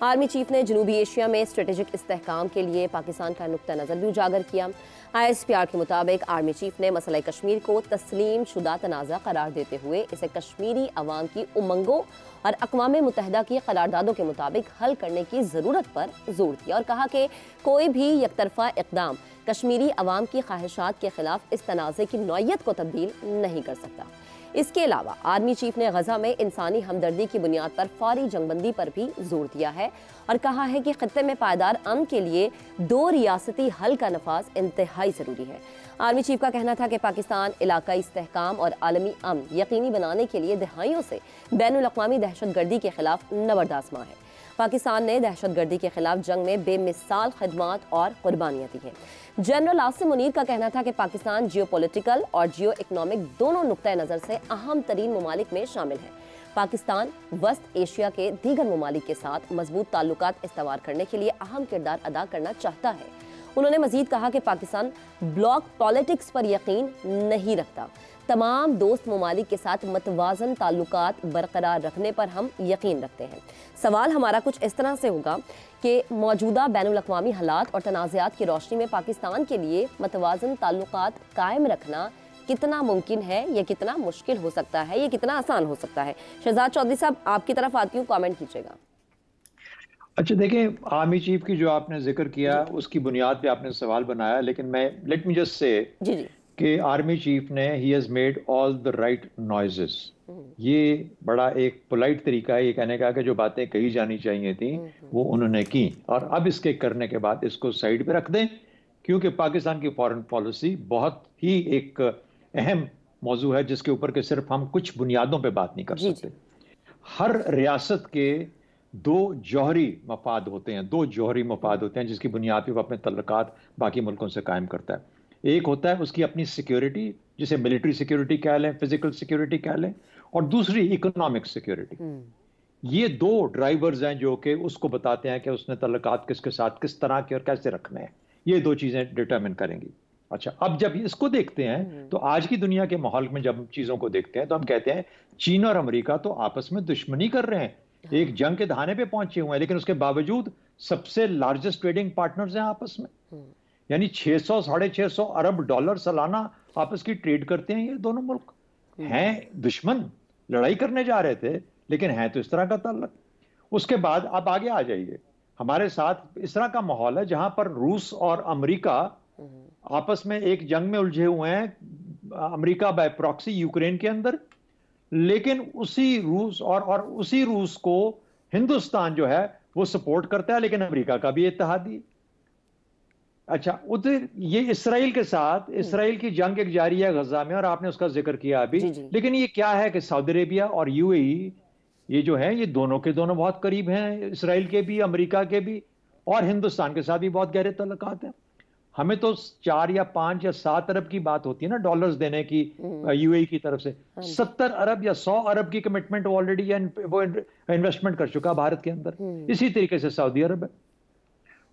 E: आर्मी चीफ ने जनूबी एशिया में स्ट्रेटेजिक इस्तेहकाम के लिए पाकिस्तान का नुक्ता नज़र भी उजागर किया। ISPR के मुताबिक आर्मी चीफ ने मसला कश्मीर को तस्लीम शुदा तनाज़ा करार देते हुए इसे कश्मीरी अवाम की उमंगों और अक़वाम मुत्तहिदा की करारदादों के मुताबिक हल करने की ज़रूरत पर जोर दिया और कहा कि कोई भी यकतरफा इक़दाम कश्मीरी अवाम की ख्वाहिशात के खिलाफ इस तनाज़े की नौयत को तब्दील नहीं कर सकता। इसके अलावा आर्मी चीफ ने गजा में इंसानी हमदर्दी की बुनियाद पर फौरी जंगबंदी पर भी जोर दिया है और कहा है कि खत्ते में पायदार अमन के लिए 2 रियासती हल का नफाज इंतहाई ज़रूरी है। आर्मी चीफ का कहना था कि पाकिस्तान इलाकाई इस्तेहकाम और आलमी अमन यकीनी बनाने के लिए दहाइयों से बैनुल-अक़वामी दहशतगर्दी के खिलाफ नबर्दाज़मा है। पाकिस्तान ने दहशतगर्दी के खिलाफ जंग में बेमिसाल खिदमात और कुर्बानियाँ दी हैं। जनरल आसिम मुनीर का कहना था कि पाकिस्तान जियोपॉलिटिकल और जियो इकनॉमिक दोनों नुक्ता नज़र से अहम तरीन ममालिक में शामिल है। पाकिस्तान वस्त एशिया के दीगर ममालिक के साथ मजबूत ताल्लुकात इस्तेमाल करने के लिए अहम किरदार अदा करना चाहता है। उन्होंने मजीद कहा कि पाकिस्तान ब्लॉक पॉलिटिक्स पर यकीन नहीं रखता। तमाम दोस्त ममालिक के साथ मतवाजन ताल्लुकात बरकरार रखने पर हम यकीन रखते हैं। सवाल हमारा कुछ इस तरह से होगा कि मौजूदा बैनुल-अक़वामी हालात और तनाज़ात की रोशनी में पाकिस्तान के लिए मतवाजन ताल्लुकात कायम रखना कितना मुमकिन है, ये कितना मुश्किल हो सकता है, ये कितना आसान हो सकता है। शहजाद चौधरी साहब, आपकी तरफ आती हूँ, कमेंट कीजिएगा।
B: अच्छा देखें, आर्मी चीफ की जो आपने जिक्र किया उसकी बुनियाद पे आपने सवाल बनाया, लेकिन मैं लेट मी जस्ट से कि आर्मी चीफ ने he has made all the right noises. ये बड़ा एक पोलाइट तरीका है ये कहने का कि जो बातें कही जानी चाहिए थी वो उन्होंने की, और अब इसके करने के बाद इसको साइड पे रख दें, क्योंकि पाकिस्तान की फॉरेन पॉलिसी बहुत ही एक अहम मौजू है जिसके ऊपर के सिर्फ हम कुछ बुनियादों पे बात नहीं कर सकते। हर रियासत के 2 जौहरी मफाद होते हैं, 2 जौहरी मफाद होते हैं जिसकी बुनियाद पे वो अपने तल्लुकात बाकी मुल्कों से कायम करता है। एक होता है उसकी अपनी सिक्योरिटी, जिसे मिलिट्री सिक्योरिटी कह लें, फिजिकल सिक्योरिटी कह लें, और दूसरी इकोनॉमिक सिक्योरिटी। ये 2 ड्राइवर्स हैं जो कि उसको बताते हैं कि उसने तल्लुकात किसके साथ किस तरह के और कैसे रखने हैं। ये 2 चीजें डिटरमिन करेंगी। अच्छा, अब जब इसको देखते हैं तो आज की दुनिया के माहौल में जब चीजों को देखते हैं तो हम कहते हैं चीन और अमेरिका तो आपस में दुश्मनी कर रहे हैं, एक जंग के दहाने पे पहुंचे हुए हैं, लेकिन उसके बावजूद सबसे लार्जेस्ट ट्रेडिंग पार्टनर्स हैं आपस में। यानी 600 650 अरब डॉलर सालाना आपस की ट्रेड करते हैं ये दोनों मुल्क। हैं दुश्मन, लड़ाई करने जा रहे थे, लेकिन हैं तो इस तरह का ताल्लुक। उसके बाद आप आगे आ जाइए, हमारे साथ इस तरह का माहौल है जहां पर रूस और अमेरिका आपस में एक जंग में उलझे हुए हैं, अमेरिका बाय प्रॉक्सी यूक्रेन के अंदर। लेकिन उसी रूस और उसी रूस को हिंदुस्तान जो है वो सपोर्ट करता है, लेकिन अमेरिका का भी इत्तेहादी। अच्छा, उधर ये इसराइल के साथ, इसराइल की जंग एक जारी है गजा में, और आपने उसका जिक्र किया अभी। लेकिन ये क्या है कि सऊदी अरेबिया और यूएई ये जो है, ये दोनों के दोनों बहुत करीब हैं, इसराइल के भी, अमेरिका के भी, और हिंदुस्तान के साथ भी बहुत गहरे तल्लुकात हैं। हमें तो 4 या 5 या 7 अरब की बात होती है ना डॉलर्स देने की यूएई की तरफ से। 70 अरब या 100 अरब की कमिटमेंट ऑलरेडी वो इन्वेस्टमेंट कर चुका भारत के अंदर। इसी तरीके से सऊदी अरब है।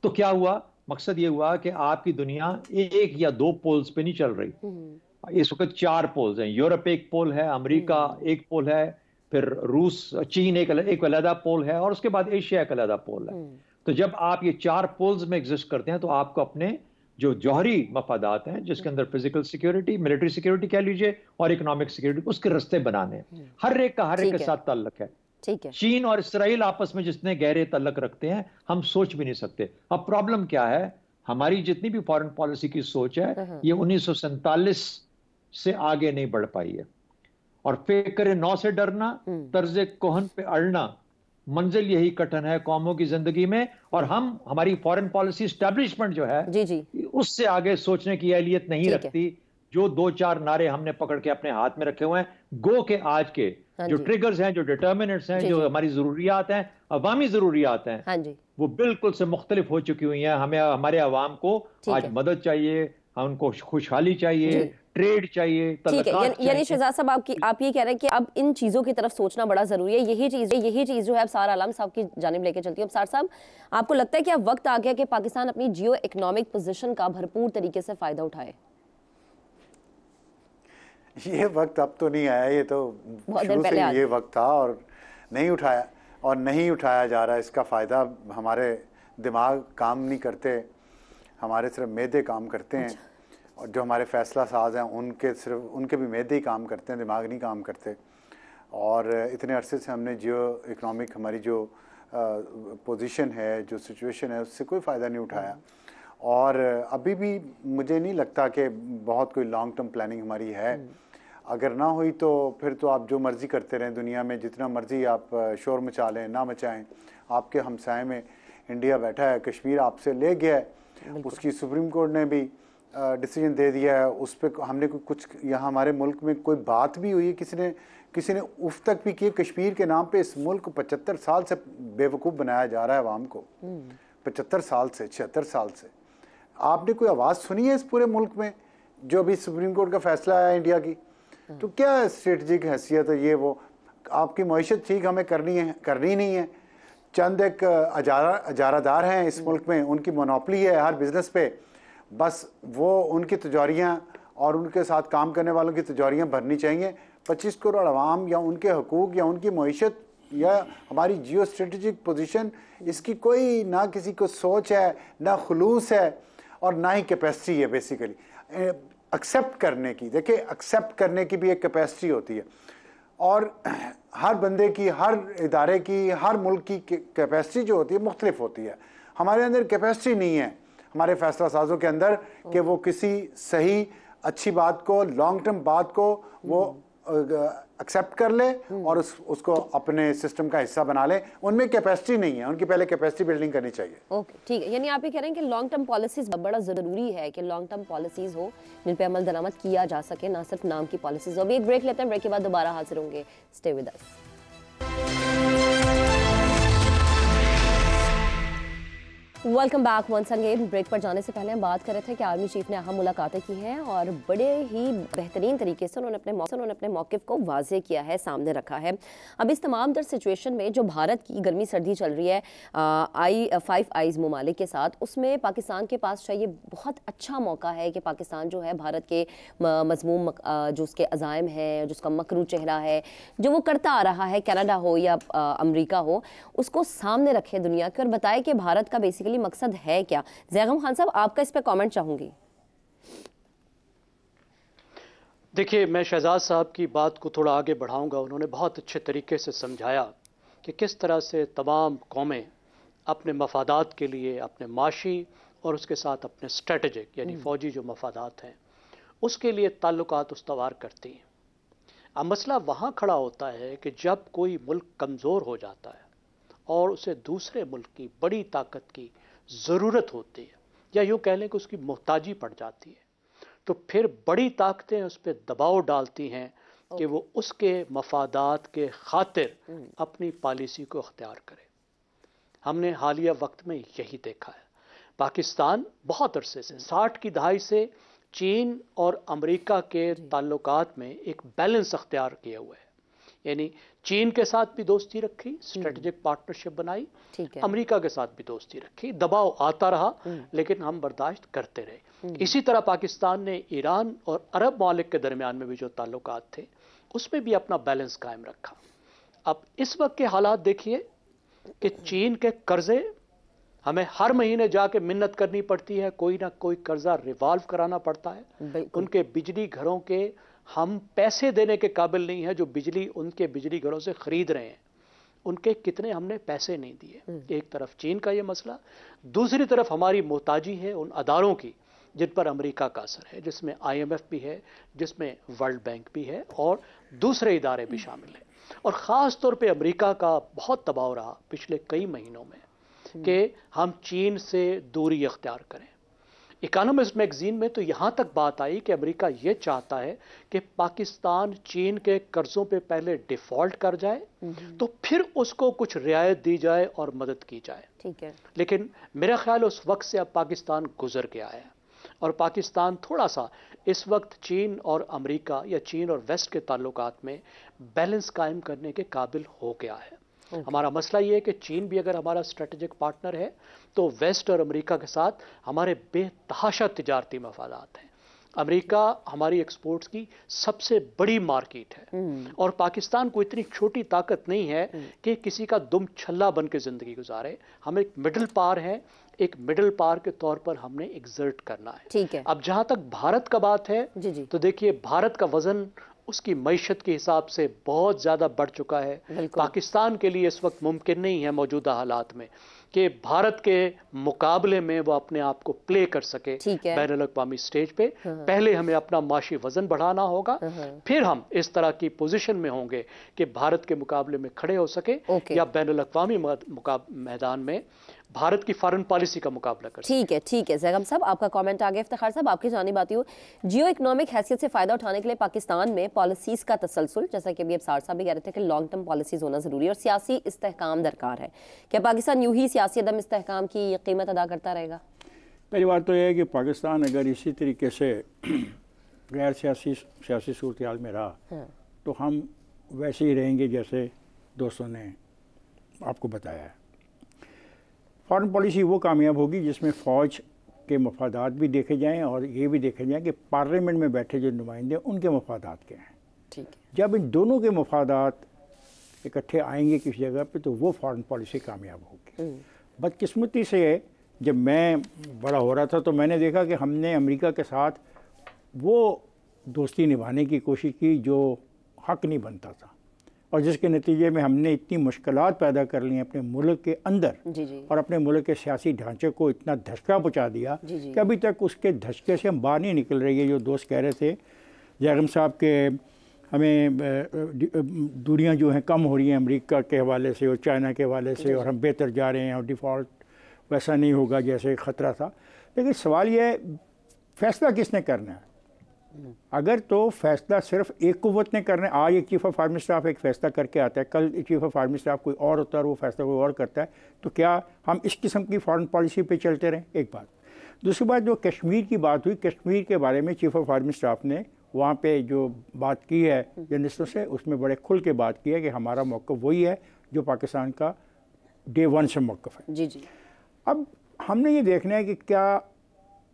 B: तो क्या हुआ, मकसद ये हुआ कि आपकी दुनिया 1 या 2 पोल्स पे नहीं चल रही। इस वक्त 4 पोल्स हैं। यूरोप एक पोल है, अमेरिका एक पोल है, फिर रूस, चीन एक अलग पोल है, और उसके बाद एशिया एक अलग पोल है। तो जब आप ये 4 पोल्स में एग्जिस्ट करते हैं, तो आपको अपने जो जौहरी मफादात हैं, जिसके अंदर फिजिकल सिक्योरिटी, मिलिट्री सिक्योरिटी कह लीजिए, और इकोनॉमिक सिक्योरिटी, उसके रास्ते बनाने हैं। हर एक के साथ ताल्लुक है।
A: ठीक है।
B: चीन और इसराइल आपस में जितने गहरे ताल्लुक रखते हैं, हम सोच भी नहीं सकते। अब प्रॉब्लम क्या है, हमारी जितनी भी फॉरेन पॉलिसी की सोच है, ये 1947 से आगे नहीं बढ़ पाई है। और फिक्र नौ से डरना, तर्ज कोहन पे अड़ना, मंजिल यही कठिन है कौमों की जिंदगी में। और हम, हमारी फॉरेन पॉलिसी एस्टैब्लिशमेंट जो है, उससे आगे सोचने की अहलियत नहीं रखती। जो 2-4 नारे हमने पकड़ के अपने हाथ में रखे हुए हैं, गो के आज के जो ट्रिगर्स हैं, जो डिटर्मिनेंट्स हैं, जो हमारी जरूरियात हैं, अवामी जरूरियात हैं, वो बिल्कुल से मुख्तलिफ हो चुकी हुई हैं। हमें, हमारे अवाम को आज मदद चाहिए, उनको खुशहाली चाहिए, ट्रेड चाहिए,
A: ठीक है। यानी शहजाद साहब, आप ये कह रहे हैं कि अब इन चीजों की तरफ सोचना बड़ा जरूरी है। यही चीज जो है अब सारा आलम साहब की जानिब लेके चलती है। अब सार साहब, आपको लगता है कि अब वक्त आ गया कि पाकिस्तान अपनी जियो इकोनॉमिक पोजीशन का भरपूर तरीके से फायदा उठाए?
C: ये वक्त अब तो नहीं आया, ये तो शुरू से ये वक्त था और नहीं उठाया, और नहीं उठाया जा रहा। इसका फ़ायदा, हमारे दिमाग काम नहीं करते, हमारे सिर्फ मैदे काम करते हैं। और जो हमारे फैसला साज हैं, उनके भी मैदे ही काम करते हैं, दिमाग नहीं काम करते। और इतने अरसे से हमने जियो इकोनॉमिक, हमारी जो पोजीशन है, जो सिचुएशन है, उससे कोई फ़ायदा नहीं उठाया। और अभी भी मुझे नहीं लगता कि बहुत कोई लॉन्ग टर्म प्लानिंग हमारी है। अगर ना हुई तो फिर तो आप जो मर्ज़ी करते रहें दुनिया में, जितना मर्ज़ी आप शोर मचा लें, ना मचाएं। आपके हमसाए में इंडिया बैठा है, कश्मीर आपसे ले गया है, उसकी सुप्रीम कोर्ट ने भी डिसीजन दे दिया है। उस पर हमने कुछ, यहाँ हमारे मुल्क में कोई बात भी हुई है, किसी ने उफ तक भी की कश्मीर के नाम पे? इस मुल्क को 75 साल से बेवकूफ़ बनाया जा रहा है आवाम को, 75 साल से, 76 साल से। आपने कोई आवाज़ सुनी है इस पूरे मुल्क में? जो अभी सुप्रीम कोर्ट का फैसला आया इंडिया की, तो क्या स्ट्रेटजिक हैसियत है ये? वो आपकी मईशत ठीक हमें करनी नहीं है। चंद एक अजारादार हैं इस मुल्क में, उनकी मोनोपली है हर बिज़नेस पे, बस वो उनकी तिजारियाँ और उनके साथ काम करने वालों की तिजारियाँ भरनी चाहिए। 25 करोड़ आवाम या उनके हकूक़ या उनकी मईशत या हमारी जियो स्ट्रेटजिक पोजीशन, इसकी कोई ना किसी को सोच है, ना खुलूस है, और ना ही कैपेसिटी है बेसिकली एक्सेप्ट करने की। देखिए, एक्सेप्ट करने की भी एक कैपेसिटी होती है, और हर बंदे की, हर इदारे की, हर मुल्क की कैपेसिटी जो होती है मुख्तलिफ होती है। हमारे अंदर कैपेसिटी नहीं है, हमारे फैसला साजों के अंदर, कि वो किसी सही अच्छी बात को, लॉन्ग टर्म बात को वो एक्सेप्ट कर ले और उसको अपने सिस्टम का हिस्सा बना ले। उनमें कैपेसिटी नहीं है, उनकी पहले कैपेसिटी बिल्डिंग करनी चाहिए।
A: ओके, ठीक है। यानी आप ये कह रहे हैं कि लॉन्ग टर्म पॉलिसीज बड़ा जरूरी है, कि लॉन्ग टर्म पॉलिसीज हो जिन पे अमल दरामद किया जा सके, ना सिर्फ नाम की पॉलिसीज। अभी एक ब्रेक लेते हैं, ब्रेक के बाद दोबारा हाजिर होंगे। Stay with us. Welcome back once again. Break पर जाने से पहले हम बात कर रहे थे कि आर्मी चीफ ने अहम मुलाकातें की हैं और बड़े ही बेहतरीन तरीके से उन्होंने अपने मौक़िफ़ को वाज़े किया है, सामने रखा है। अब इस तमाम दर सिचुएशन में जो भारत की गर्मी सर्दी चल रही है फाइव आइज़ ममालिक के साथ, उसमें पाकिस्तान के पास चाहिए बहुत अच्छा मौका है कि पाकिस्तान जो है भारत के मज़मूम जो उसके अज़ाइम हैं, जो उसका मकरू चेहरा है, जो वो करता आ रहा है, कनाडा हो या अमेरिका हो, उसको सामने रखे दुनिया के और बताए कि भारत का बेसिकली मकसद है क्या। ज़ैगम खान साहब, आपका इस पे कमेंट चाहूंगी।
E: देखिए, मैं शहजाद साहब की बात को थोड़ा आगे बढ़ाऊंगा। उन्होंने बहुत अच्छे तरीके से समझाया कि किस तरह से तमाम कौमें अपने मफादात के लिए, अपने माशी और उसके साथ अपने स्ट्रेटेजिक यानी फ़ौजी जो मफादात हैं उसके लिए ताल्लुकात उस्तवार करती हैं। अब मसला वहाँ खड़ा होता है कि जब कोई मुल्क कमज़ोर हो जाता है और उसे दूसरे मुल्क की बड़ी ताकत की ज़रूरत होती है, या यूँ कह लें कि उसकी मोहताजी पड़ जाती है, तो फिर बड़ी ताकतें उस पर दबाव डालती हैं कि वो उसके मफादात के खातिर अपनी पॉलिसी को अख्तियार करे। हमने हालिया वक्त में यही देखा है। पाकिस्तान बहुत अरसे से 60 की दहाई से चीन और अमेरिका के ताल्लुकात में एक बैलेंस अख्तियार किया हुआ है। यानी चीन के साथ भी दोस्ती रखी, स्ट्रेटेजिक पार्टनरशिप बनाई, अमेरिका के साथ भी दोस्ती रखी, दबाव आता रहा लेकिन हम बर्दाश्त करते रहे। इसी तरह पाकिस्तान ने ईरान और अरब मालिक के दरमियान में भी जो ताल्लुकात थे उसमें भी अपना बैलेंस कायम रखा। अब इस वक्त के हालात देखिए कि चीन के कर्जे हमें हर महीने जाके मिन्नत करनी पड़ती है, कोई ना कोई कर्जा रिवॉल्व कराना पड़ता है। उनके बिजली घरों के हम पैसे देने के काबिल नहीं है जो बिजली उनके बिजली घरों से खरीद रहे हैं, उनके कितने हमने पैसे नहीं दिए। एक तरफ चीन का ये मसला, दूसरी तरफ हमारी मोहताजी है उन अदारों की जिन पर अमेरिका का असर है, जिसमें IMF भी है, जिसमें वर्ल्ड बैंक भी है और दूसरे इदारे भी शामिल हैं। और ख़ास तौर पे अमेरिका का बहुत दबाव रहा पिछले कई महीनों में कि हम चीन से दूरी अख्तियार करें। इकोनॉमिस्ट मैगजीन में तो यहाँ तक बात आई कि अमेरिका ये चाहता है कि पाकिस्तान चीन के कर्जों पे पहले डिफ़ॉल्ट कर जाए तो फिर उसको कुछ रियायत दी जाए और मदद की जाए।
A: ठीक है,
E: लेकिन मेरा ख्याल उस वक्त से अब पाकिस्तान गुजर गया है और पाकिस्तान थोड़ा सा इस वक्त चीन और अमेरिका या चीन और वेस्ट के ताल्लुकात में बैलेंस कायम करने के काबिल हो गया है। हमारा मसला ये है कि चीन भी अगर हमारा स्ट्रेटेजिक पार्टनर है तो वेस्ट और अमेरिका के साथ हमारे बेतहाशा तिजारती मफादात हैं। अमेरिका हमारी एक्सपोर्ट्स की सबसे बड़ी मार्केट है और पाकिस्तान को इतनी छोटी ताकत नहीं है कि किसी का दुम छल्ला बन के ज़िंदगी गुजारे। हम एक मिडिल पावर हैं, एक मिडिल पावर के तौर पर हमने एग्जर्ट करना है।
A: ठीक है।
E: अब जहाँ तक भारत का बात है तो देखिए, भारत का वज़न उसकी मईशत के हिसाब से बहुत ज़्यादा बढ़ चुका है। पाकिस्तान के लिए इस वक्त मुमकिन नहीं है मौजूदा हालात में कि भारत के मुकाबले में वो अपने आप को प्ले कर सके बैनुल-अक़वामी स्टेज पे। पहले हमें अपना माशी वज़न बढ़ाना होगा, फिर हम इस तरह की पोजीशन में होंगे कि भारत के मुकाबले में खड़े हो सके या बैनुल-अक़वामी मैदान में भारत की फॉरेन पॉलिसी का मुकाबला कर सके।
A: ठीक है ज़ैगम साहब, आपका कमेंट आ गया। इफ्तिखार साहब, आपकी जानिब आती हूँ। जियो इकोनॉमिक हैसियत से फ़ायदा उठाने के लिए पाकिस्तान में पॉलिसीज का तसलसल, जैसा कि अभी अब सार साहब भी कह रहे थे कि लॉन्ग टर्म पॉलिसीज होना ज़रूरी है और सियासी इस्तेहकाम दरकार है। क्या पाकिस्तान यूं ही सियासी अदम इस्तेहकाम की कीमत अदा करता रहेगा?
D: पहली बात तो यह है कि पाकिस्तान अगर इसी तरीके से गैर सियासी सूरत हाल में रहा तो हम वैसे ही रहेंगे जैसे दोस्तों ने आपको बताया है। फॉरेन पॉलिसी वो कामयाब होगी जिसमें फ़ौज के मफादात भी देखे जाएं और ये भी देखे जाएं कि पार्लियामेंट में बैठे जो नुमाइंदे उनके मफादात क्या हैं।
A: ठीक है।
D: जब इन दोनों के मफादात इकट्ठे आएंगे किसी जगह पे तो वो फॉरेन पॉलिसी कामयाब होगी। बदकिस्मती से जब मैं बड़ा हो रहा था तो मैंने देखा कि हमने अमेरिका के साथ वो दोस्ती निभाने की कोशिश की जो हक नहीं बनता था और जिसके नतीजे में हमने इतनी मुश्किलात पैदा कर ली अपने मुल्क के अंदर और अपने मुल्क के सियासी ढांचे को इतना धचका पहुँचा दिया कि अभी तक उसके धचके से हम बाहर नहीं निकल रही है। जो दोस्त कह रहे थे ज़ैगम साहब के हमें दूरियां जो हैं कम हो रही हैं अमेरिका के हवाले से और चाइना के हवाले से और हम बेहतर जा रहे हैं और डिफ़ॉल्ट वैसा नहीं होगा जैसे ख़तरा था। लेकिन सवाल यह है, फैसला किसने करना है? अगर तो फैसला सिर्फ एक कुव्वत ने करना है, आज एक चीफ ऑफ आर्मी स्टाफ एक फैसला करके आता है, कल चीफ ऑफ आर्मी स्टाफ कोई और होता है और वो फैसला कोई और करता है, तो क्या हम इस किस्म की फॉरेन पॉलिसी पे चलते रहें? एक बात। दूसरी बात, जो कश्मीर की बात हुई, कश्मीर के बारे में चीफ ऑफ आर्मी स्टाफ ने वहाँ पे जो बात की है जर्नलिस्टों से, उसमें बड़े खुल के बात की है कि हमारा मौक़िफ़ वही है जो पाकिस्तान का डे 1 से मौक़िफ़ है।
A: जी जी।
D: अब हमने ये देखना है कि क्या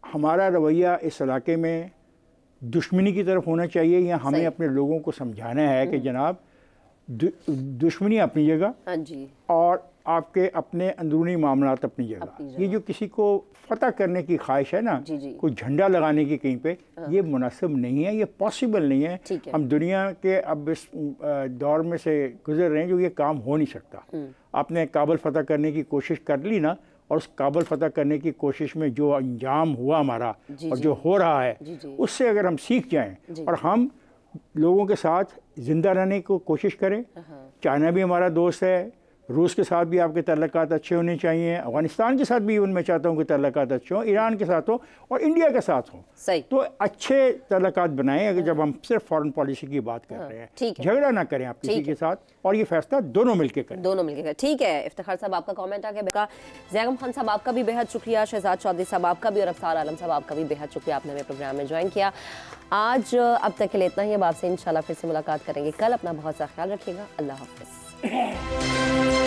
D: हमारा रवैया इस इलाके में दुश्मनी की तरफ होना चाहिए या हमें अपने लोगों को समझाना है कि जनाब दुश्मनी अपनी जगह,
A: हाँ जी,
D: और आपके अपने अंदरूनी मामलात अपनी जगह। ये जो किसी को फतह करने की ख्वाहिश है ना,
A: जी जी,
D: कोई झंडा लगाने की कहीं पे, ये मुनासिब नहीं है, ये पॉसिबल नहीं है। हम दुनिया के अब इस दौर में से गुजर रहे हैं जो ये काम हो नहीं सकता। आपने काबुल फतह करने की कोशिश कर ली ना, और उस काबुल फतह करने की कोशिश में जो अंजाम हुआ हमारा और जो हो रहा है, उससे अगर हम सीख जाएं और हम लोगों के साथ ज़िंदा रहने की कोशिश करें। चाइना भी हमारा दोस्त है, रूस के साथ भी आपके तल्लुकात अच्छे होने चाहिए, अफगानिस्तान के साथ भी मैं चाहता हूँ कि तल्लुकात अच्छे हों, ईरान के साथ हो और इंडिया के साथ हों।
A: सही।
D: तो अच्छे तल्लुकात बनाएं अगर जब हम सिर्फ फॉरेन पॉलिसी की बात कर रहे हैं। झगड़ा ना करें आप किसी के साथ, और ये फैसला दोनों मिलकर करें।
A: दोनों मिलकर करें। ठीक है, इफ्तिखार साहब आपका कमेंट आ गया। ज़ैगम खान साहब आपका भी बेहद शुक्रिया, शहजाद चौधरी साहब आपका भी, और अफसार आलम साहब आपका भी बेहद शुक्रिया, आपने हमें प्रोग्राम में ज्वाइन किया। आज अब तक के लिए इतना ही। अब आपसे इंशाल्लाह फिर से मुलाकात करेंगे कल। अपना बहुत सा ख्याल रखिएगा। अल्लाह हाफ़िज़।